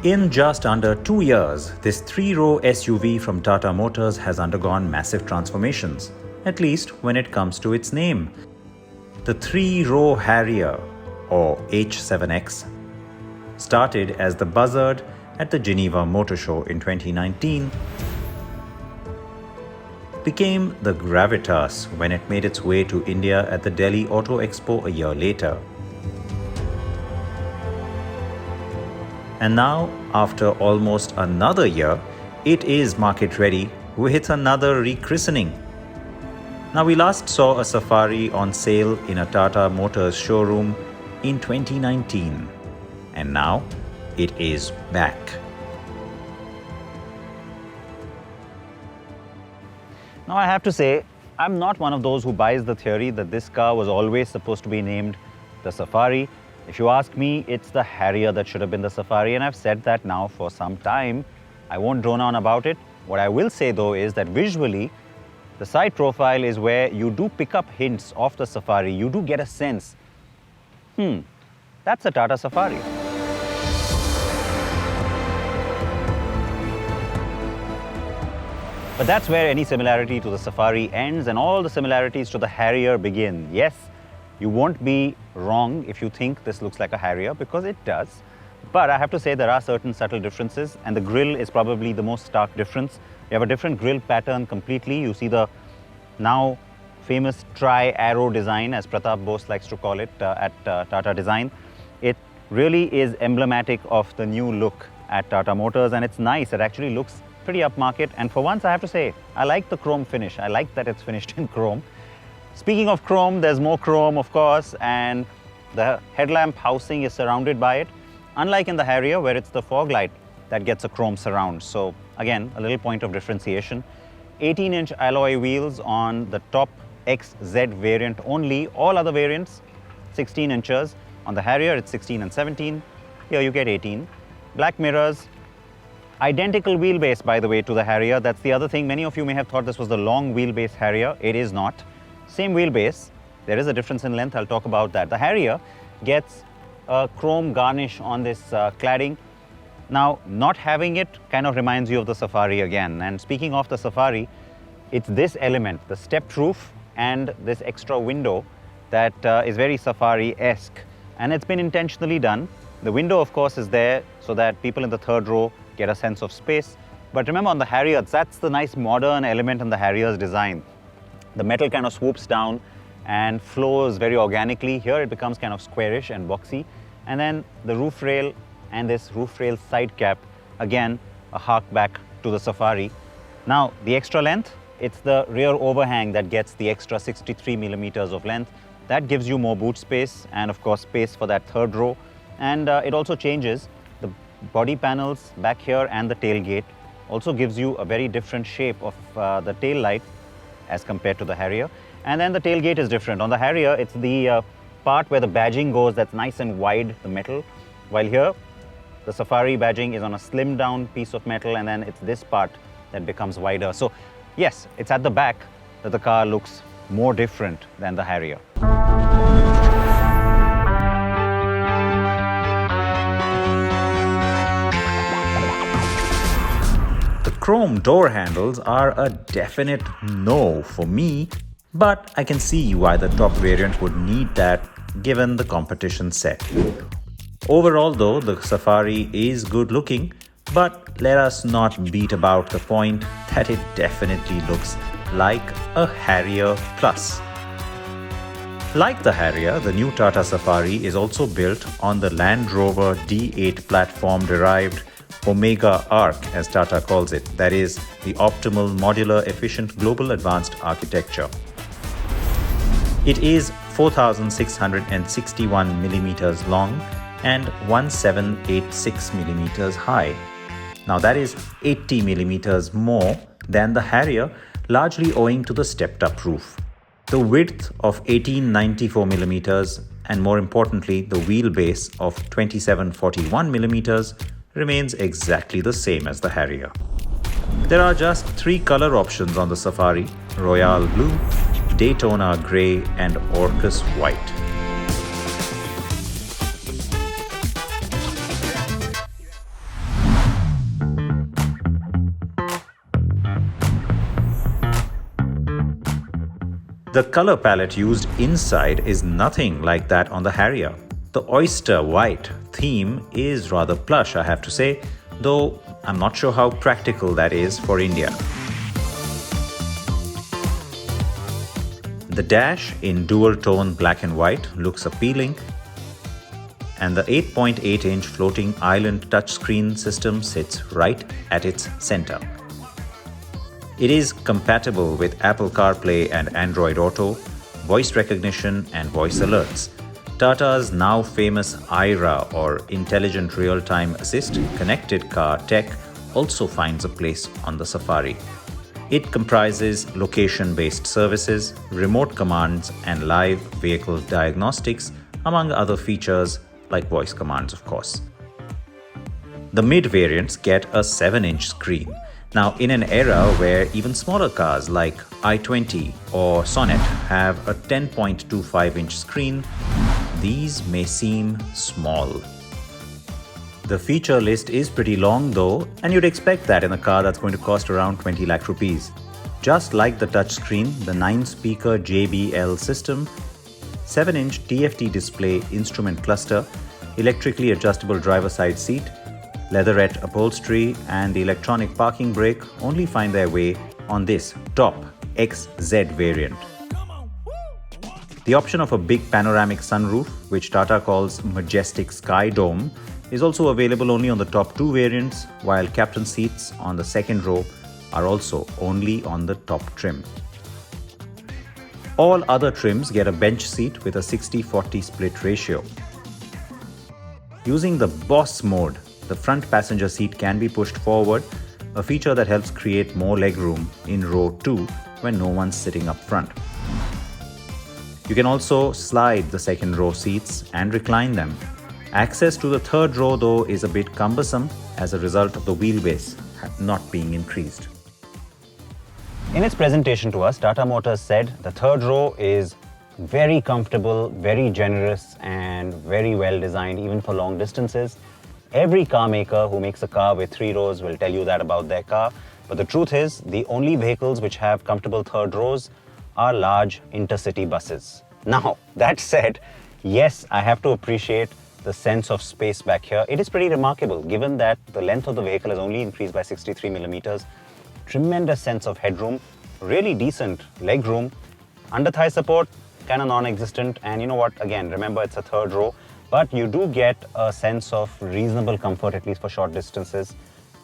In just under 2 years, this 3-row SUV from Tata Motors has undergone massive transformations, at least when it comes to its name. The 3-row Harrier, or H7X, started as the Buzzard at the Geneva Motor Show in 2019, became the Gravitas when it made its way to India at the Delhi Auto Expo a year later. And now, after almost another year, it is market ready with another rechristening. Now, we last saw a Safari on sale in a Tata Motors showroom in 2019, and now it is back. Now, I have to say, I'm not one of those who buys the theory that this car was always supposed to be named the Safari. If you ask me, it's the Harrier that should have been the Safari, and I've said that now for some time. I won't drone on about it. What I will say though is that visually, the side profile is where you do pick up hints of the Safari. You do get a sense, that's a Tata Safari. But that's where any similarity to the Safari ends and all the similarities to the Harrier begin. Yes, you won't be wrong if you think this looks like a Harrier, because it does. But I have to say there are certain subtle differences, and the grille is probably the most stark difference. You have a different grille pattern completely. You see the now famous tri-arrow design, as Pratap Bose likes to call it at Tata Design. It really is emblematic of the new look at Tata Motors, and it's nice. It actually looks pretty upmarket, and for once I have to say, I like the chrome finish. I like that it's finished in chrome. Speaking of chrome, there's more chrome, of course, and the headlamp housing is surrounded by it, unlike in the Harrier, where it's the fog light that gets a chrome surround. So again, a little point of differentiation. 18-inch alloy wheels on the top XZ variant only. All other variants, 16 inches. On the Harrier, it's 16 and 17. Here you get 18. Black mirrors. Identical wheelbase, by the way, to the Harrier. That's the other thing. Many of you may have thought this was the long wheelbase Harrier. It is not. Same wheelbase. There is a difference in length. I'll talk about that. The Harrier gets a chrome garnish on this cladding. Now, not having it kind of reminds you of the Safari again. And speaking of the Safari, it's this element, the stepped roof and this extra window that is very Safari-esque. And it's been intentionally done. The window, of course, is there so that people in the third row get a sense of space. But remember, on the Harrier, that's the nice modern element in the Harrier's design. The metal kind of swoops down and flows very organically. Here it becomes kind of squarish and boxy. And then the roof rail and this roof rail side cap, again, a hark back to the Safari. Now, the extra length, it's the rear overhang that gets the extra 63 millimeters of length. That gives you more boot space and, of course, space for that third row. And it also changes the body panels back here, and the tailgate also gives you a very different shape of the tail light as compared to the Harrier. And then the tailgate is different. On the Harrier, it's the part where the badging goes that's nice and wide, the metal. While here, the Safari badging is on a slimmed down piece of metal, and then it's this part that becomes wider. So yes, it's at the back that the car looks more different than the Harrier. Chrome door handles are a definite no for me, but I can see why the top variant would need that given the competition set. Overall though, the Safari is good looking, but let us not beat about the point that it definitely looks like a Harrier Plus. Like the Harrier, the new Tata Safari is also built on the Land Rover D8 platform derived OMEGARC, as Tata calls it, that is, the optimal modular efficient global advanced architecture. It is 4,661 millimeters long and 1,786 millimeters high. Now that is 80 millimeters more than the Harrier, largely owing to the stepped up roof. The width of 1894 millimeters and, more importantly, the wheelbase of 2741 millimeters remains exactly the same as the Harrier. There are just 3 color options on the Safari: Royale Blue, Daytona Grey and Orcus White. The color palette used inside is nothing like that on the Harrier. The oyster white theme is rather plush, I have to say, though I'm not sure how practical that is for India. The dash in dual tone black and white looks appealing, and the 8.8-inch floating island touchscreen system sits right at its center. It is compatible with Apple CarPlay and Android Auto, voice recognition and voice alerts. Tata's now famous IRA or Intelligent Real-Time Assist connected car tech also finds a place on the Safari. It comprises location-based services, remote commands and live vehicle diagnostics, among other features like voice commands, of course. The mid variants get a 7-inch screen. Now, in an era where even smaller cars like i20 or Sonnet have a 10.25-inch screen, these may seem small. The feature list is pretty long though, and you'd expect that in a car that's going to cost around 20 lakh rupees. Just like the touchscreen, the 9-speaker JBL system, 7-inch TFT display instrument cluster, electrically adjustable driver side seat, leatherette upholstery and the electronic parking brake only find their way on this top XZ variant. The option of a big panoramic sunroof, which Tata calls Majestic Sky Dome, is also available only on the top 2 variants, while captain seats on the second row are also only on the top trim. All other trims get a bench seat with a 60-40 split ratio. Using the Boss mode, the front passenger seat can be pushed forward, a feature that helps create more legroom in row 2 when no one's sitting up front. You can also slide the second row seats and recline them. Access to the third row though is a bit cumbersome as a result of the wheelbase not being increased. In its presentation to us, Tata Motors said the third row is very comfortable, very generous and very well designed even for long distances. Every car maker who makes a car with 3 rows will tell you that about their car. But the truth is, the only vehicles which have comfortable third rows are large intercity buses. Now, that said, yes, I have to appreciate the sense of space back here. It is pretty remarkable given that the length of the vehicle has only increased by 63 millimeters. Tremendous sense of headroom, really decent leg room. Under thigh support, kind of non-existent. And you know what, again, remember it's a third row. But you do get a sense of reasonable comfort, at least for short distances,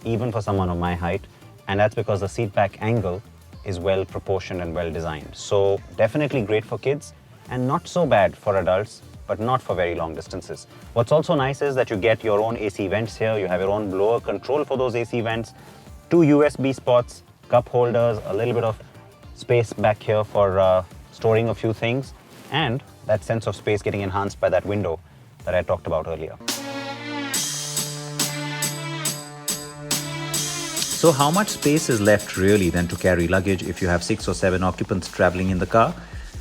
even for someone of my height. And that's because the seat back angle is well proportioned and well designed. So definitely great for kids and not so bad for adults, but not for very long distances. What's also nice is that you get your own AC vents here. You have your own blower control for those AC vents, 2 USB spots, cup holders, a little bit of space back here for storing a few things, and that sense of space getting enhanced by that window that I talked about earlier. So how much space is left really then to carry luggage if you have 6 or 7 occupants traveling in the car?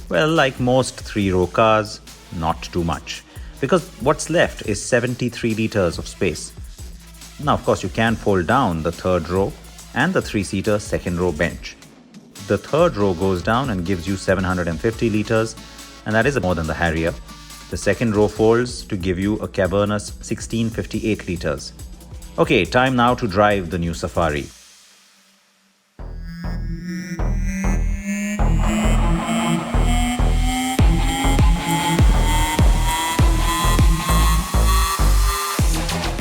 Well, like most 3-row cars, not too much. Because what's left is 73 liters of space. Now, of course, you can fold down the third row and the 3-seater second row bench. The third row goes down and gives you 750 liters, and that is more than the Harrier. The second row folds to give you a cavernous 1658 liters. Okay, time now to drive the new Safari.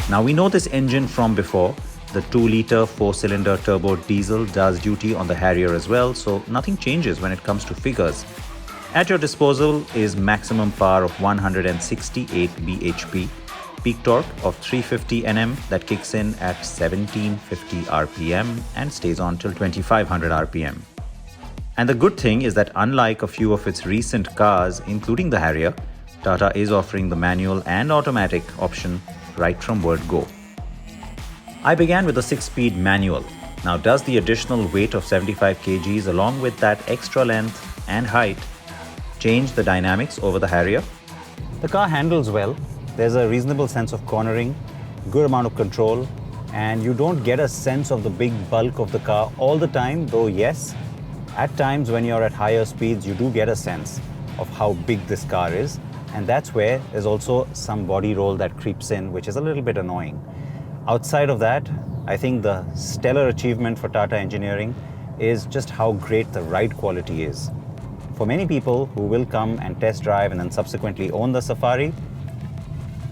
Now we know this engine from before. The 2-liter 4-cylinder turbo diesel does duty on the Harrier as well, so nothing changes when it comes to figures. At your disposal is maximum power of 168 bhp, peak torque of 350 Nm that kicks in at 1750 rpm and stays on till 2500 rpm. And the good thing is that unlike a few of its recent cars, including the Harrier, Tata is offering the manual and automatic option right from word go. I began with a 6-speed manual. Now, does the additional weight of 75 kgs along with that extra length and height change the dynamics over the Harrier? The car handles well. There's a reasonable sense of cornering, good amount of control, and you don't get a sense of the big bulk of the car all the time, though yes, at times when you're at higher speeds, you do get a sense of how big this car is, and that's where there's also some body roll that creeps in, which is a little bit annoying. Outside of that, I think the stellar achievement for Tata Engineering is just how great the ride quality is. For many people who will come and test drive and then subsequently own the Safari,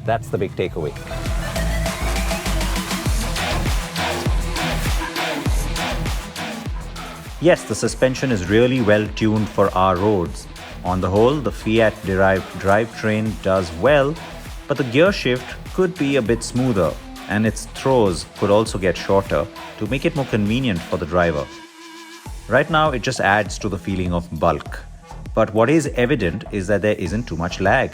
that's the big takeaway. Yes, the suspension is really well tuned for our roads. On the whole, the Fiat derived drivetrain does well, but the gear shift could be a bit smoother, and its throws could also get shorter to make it more convenient for the driver. Right now, it just adds to the feeling of bulk. But what is evident is that there isn't too much lag,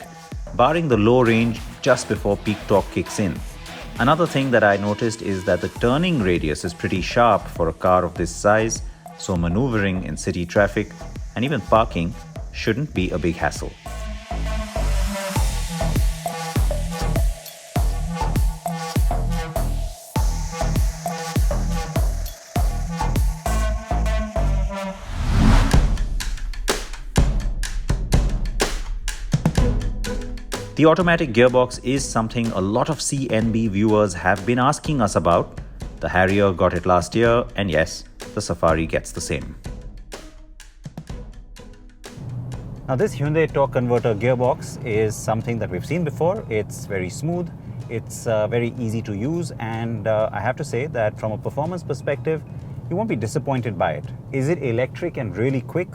barring the low range just before peak torque kicks in. Another thing that I noticed is that the turning radius is pretty sharp for a car of this size, so maneuvering in city traffic and even parking shouldn't be a big hassle. The automatic gearbox is something a lot of CNB viewers have been asking us about. The Harrier got it last year, and yes, the Safari gets the same. Now this Hyundai torque converter gearbox is something that we've seen before. It's very smooth, it's very easy to use, and I have to say that from a performance perspective, you won't be disappointed by it. Is it electric and really quick?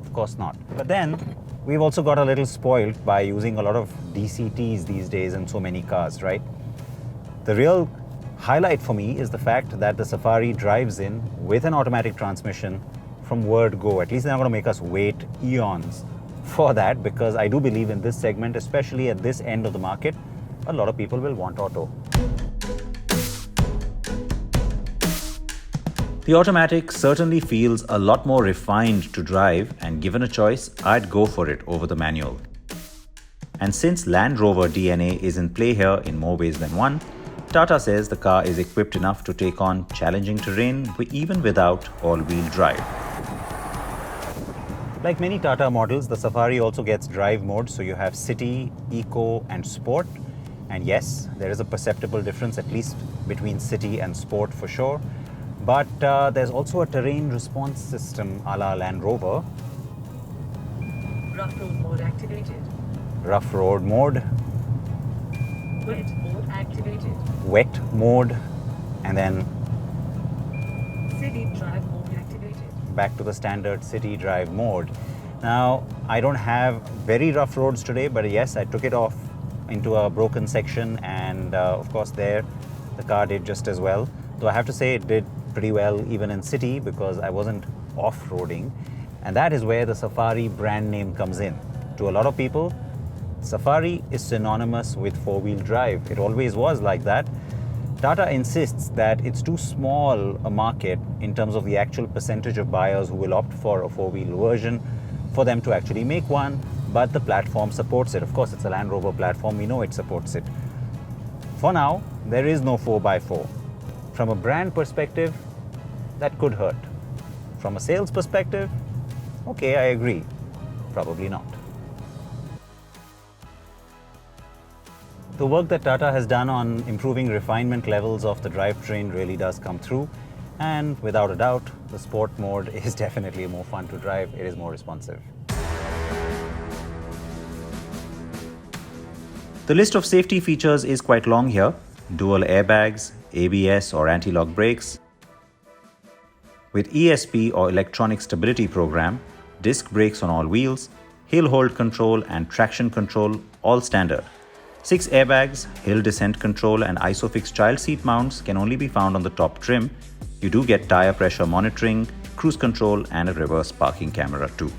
Of course not. But then, we've also got a little spoiled by using a lot of DCTs these days in so many cars, right? The real highlight for me is the fact that the Safari drives in with an automatic transmission from word go. At least they're not going to make us wait eons for that, because I do believe in this segment, especially at this end of the market, a lot of people will want auto. The automatic certainly feels a lot more refined to drive, and given a choice, I'd go for it over the manual. And since Land Rover DNA is in play here in more ways than one, Tata says the car is equipped enough to take on challenging terrain even without all-wheel drive. Like many Tata models, the Safari also gets drive modes, so you have City, Eco and Sport. And yes, there is a perceptible difference, at least between City and Sport for sure. But there's also a terrain response system a la Land Rover. Rough road mode activated. Rough road mode. Wet mode activated. Wet mode. And then City drive mode activated. back to the standard city drive mode. Now, I don't have very rough roads today, but yes, I took it off into a broken section, and of course there the car did just as well. Though I have to say it did pretty well even in city, because I wasn't off-roading. And that is where the Safari brand name comes in. To a lot of people, Safari is synonymous with four-wheel drive. It always was like that. Tata insists that it's too small a market in terms of the actual percentage of buyers who will opt for a four-wheel version for them to actually make one, but the platform supports it. Of course, it's a Land Rover platform, we know it supports it. For now, there is no 4x4. From a brand perspective, that could hurt. From a sales perspective, okay, I agree. Probably not. The work that Tata has done on improving refinement levels of the drivetrain really does come through. And without a doubt, the sport mode is definitely more fun to drive. It is more responsive. The list of safety features is quite long here. Dual airbags, ABS or anti-lock brakes. With ESP or electronic stability program, disc brakes on all wheels, hill hold control and traction control all standard. 6 airbags, hill descent control and ISOFIX child seat mounts can only be found on the top trim. You do get tire pressure monitoring, cruise control and a reverse parking camera too.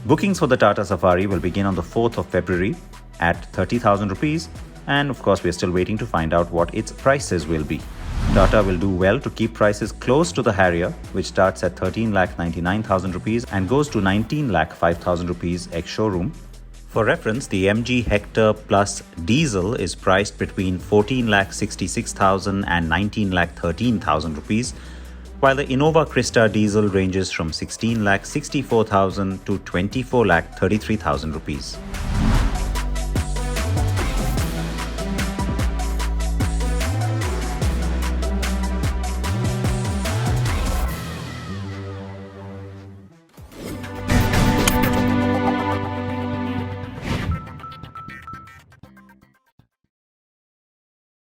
Bookings for the Tata Safari will begin on the 4th of February at 30,000 rupees, and of course we're still waiting to find out what its prices will be. Tata will do well to keep prices close to the Harrier, which starts at 13,99,000 rupees and goes to 19,05,000 rupees ex-showroom. For reference, the MG Hector Plus diesel is priced between 14,66,000 and 19,13,000 rupees, while the Innova Krista diesel ranges from 16,64,000 to 24,33,000 rupees.